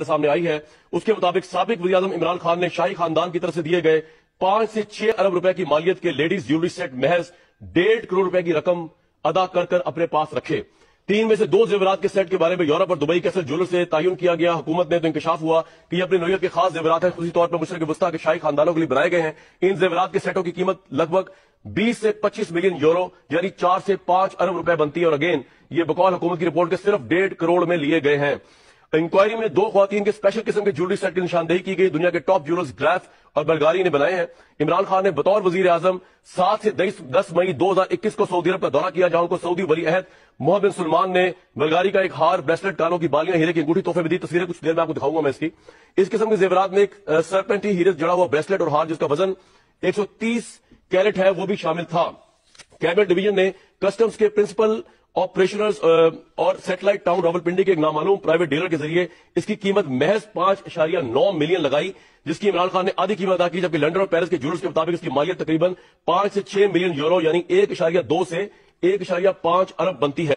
سامنے آئی ہے اس کے مطابق سابق وزیر اعظم عمران خان نے شاہی خاندان کی طرف سے دیے گئے 5 سے 6 ارب روپے کی مالیت کے لیڈیز جیولری سیٹ محض 1.5 کروڑ روپے کی رقم ادا کر کر اپنے پاس رکھے۔ 3 میں سے 2 زیورات کے سیٹ کے بارے میں یورپ اور دبئی کے اصل جیولر سے تعین کیا گیا۔ حکومت نے تو انکشاف ہوا کہ یہ اپنی نوعیت کے خاص زیورات ہیں، خصوصی طور پر مشرق وسطیٰ کے شاہی خاندانوں کے لیے بنائے گئے ہیں۔ ان زیورات کے سیٹوں کی قیمت لگ بھگ 20 سے 25 ملین یورو یعنی 4 سے 5 ارب روپے بنتی ہے، اور اگین یہ بقول حکومت کی رپورٹ کے صرف 1.5 کروڑ میں لیے گئے ہیں۔ انکوائری میں 2 خواتین کے اسپیشل قسم کے جیولری سیٹ کی نشاندہی کی گئی۔ دنیا کے ٹاپ جیولرز گراف اور بلغاری نے بنائے ہیں۔ عمران خان نے بطور وزیر اعظم 7 سے 10 مئی 2021 کو سعودی عرب کا دورہ کیا، جہاں ان کو سعودی ولی عہد محمد بن سلمان نے بلغاری کا ایک ہار، بریسلٹ، کانوں کی بالیاں، ہیرے کی انگوٹھی تحفے میں دی۔ تصویریں کچھ دیر میں آپ کو دکھاؤں گا میں اس کی۔ اس قسم کے زیورات میں ایک سرپنٹی ہیرے جڑا ہوا بریسلٹ اور ہار جس کا وزن 130 کیرٹ ہے وہ بھی شامل تھا۔ کیبنٹ ڈویژن نے کسٹمز کے پرنسپل آپریشنرز اور سیٹلائٹ ٹاؤن راولپنڈی کے ایک نامعلوم پرائیویٹ ڈیلر کے ذریعے اس کی قیمت محض 5.9 ملین لگائی، جس کی عمران خان نے آدھی قیمت ادا کی، جبکہ لندن اور پیرس کے جیولرز کے مطابق اس کی مالیت تقریباً 5 سے 6 ملین یورو یعنی 1.2 سے 1.5 ارب بنتی ہے۔